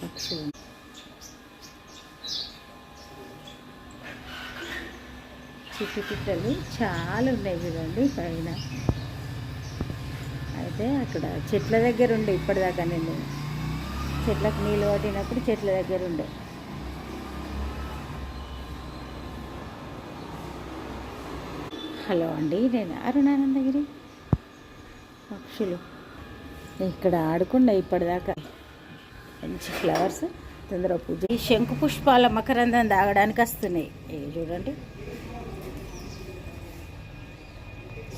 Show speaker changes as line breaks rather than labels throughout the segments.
పక్షులు చిట్టి పిట్టలు చాలా ఉన్నాయి చూడండి పైన. అయితే అక్కడ చెట్ల దగ్గర ఉండే ఇప్పటిదాకా నేను చెట్లకు నీళ్ళు పట్టినప్పుడు చెట్ల దగ్గర ఉండే. హలో అండి, నేను అరుణానందగిరి. పక్షులు ఇక్కడ ఆడుకుండా ఇప్పటిదాకా మంచి ఫ్లవర్స్ తొందర పూజ. ఈ శంకు పుష్పాల మకరందం తాగడానికి వస్తున్నాయి. చూడండి,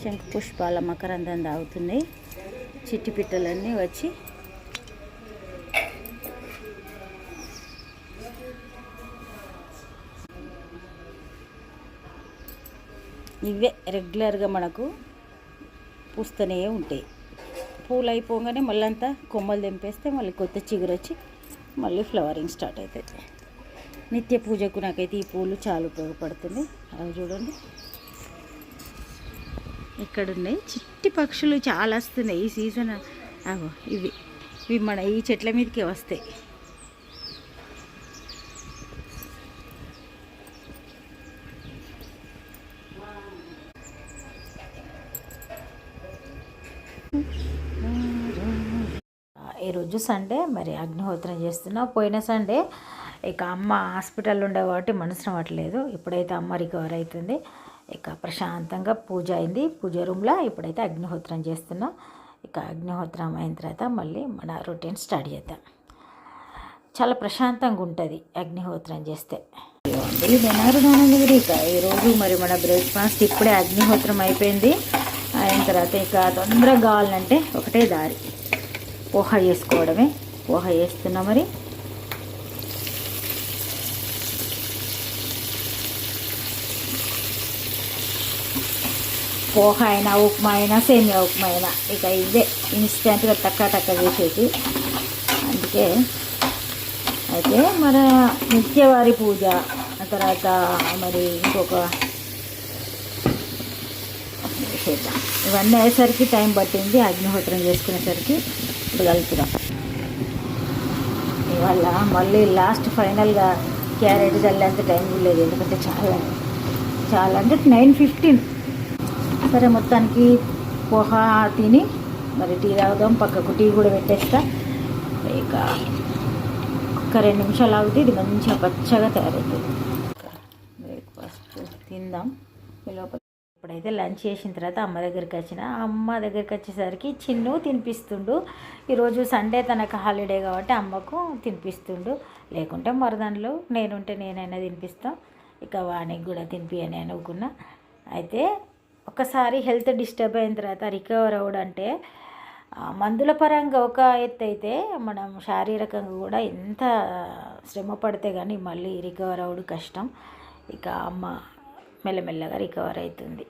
శంకు పుష్పాల మకరందం తాగుతున్నాయి చిట్టి పిట్టలన్నీ వచ్చి. ఇవే రెగ్యులర్గా మనకు పూస్తూనే ఉంటాయి. పూలు అయిపోగానే మళ్ళీ అంతా కొమ్మలు తెంపేస్తే మళ్ళీ కొత్త చిగురు వచ్చి మళ్ళీ ఫ్లవరింగ్ స్టార్ట్ అవుతుంది. నిత్య పూజకు నాకైతే ఈ పూలు చాలా ఉపయోగపడుతుంది. అవి చూడండి, ఇక్కడ ఉన్నాయి చిట్టి పక్షులు చాలా వస్తున్నాయి ఈ సీజన్. అగో ఇవి ఇవి మన ఈ చెట్ల మీదకే వస్తాయి. ఈరోజు సండే, మరి అగ్నిహోత్రం చేస్తున్నా. పోయిన సండే ఇక అమ్మ హాస్పిటల్లో ఉండే కాబట్టి మనసు రావట్లేదు. ఇప్పుడైతే అమ్మ రికవర్ అవుతుంది. ఇక ప్రశాంతంగా పూజ అయింది పూజ రూమ్లో. ఇప్పుడైతే అగ్నిహోత్రం చేస్తున్నా. ఇక అగ్నిహోత్రం అయిన తర్వాత మళ్ళీ మన రొటీన్ స్టార్ట్ చేద్దాం. చాలా ప్రశాంతంగా ఉంటుంది అగ్నిహోత్రం చేస్తే. ఇక ఈరోజు మరి మన బ్రేక్ఫాస్ట్ ఇప్పుడే అగ్నిహోత్రం అయిపోయింది. అయిన తర్వాత ఇక తొందరగా కావాలంటే ఒకటే దారి, పోహ చేసుకోవడమే. పోహ చేస్తున్నా. మరి పోహ అయినా ఉప్మా అయినా సేమియా ఉప్మా అయినా ఇక ఇదే ఇన్స్టెంట్గా టక్క చేసేది. అందుకే అయితే మన నిత్యవారి పూజ తర్వాత మరి ఇంకొక చేద్దాం. ఇవన్నీ అయ్యేసరికి టైం పట్టింది. అగ్నిహోత్రం చేసుకునేసరికి ఇప్పుడు కలుపుదాం. ఇవాళ మళ్ళీ లాస్ట్ ఫైనల్గా క్యారెట్ చల్లేంత టైం లేదు, ఎందుకంటే చాలా అంటే 9:15. సరే, మొత్తానికి పోహ తిని మరి టీ తాగుదాం. పక్కకు టీ కూడా పెట్టేస్తా. ఇక ఒక 2 నిమిషాలు ఆగితే ఇది మంచిగా పచ్చగా తయారవుతుంది. బ్రేక్ఫాస్ట్ తిందాం. లోపల ఇప్పుడైతే లంచ్ చేసిన తర్వాత అమ్మ దగ్గరికి వచ్చిన. అమ్మ దగ్గరికి వచ్చేసరికి చిన్ను తినిపిస్తుండు. ఈరోజు సండే తనకు హాలిడే కాబట్టి అమ్మకు తినిపిస్తుండు. లేకుంటే మరదానిలో నేనుంటే నేనైనా తినిపిస్తాను. ఇక వానికి కూడా తినిపియని అనుకున్నా. అయితే ఒకసారి హెల్త్ డిస్టర్బ్ అయిన తర్వాత రికవర్ అవ్వడం అంటే మందుల పరంగా ఒక ఎత్తు అయితే, మనం శారీరకంగా కూడా ఎంత శ్రమ పడితే కానీ మళ్ళీ రికవర్ అవ్వడం కష్టం. ఇక అమ్మ మెల్లమెల్లగా రికవర్ అవుతుంది.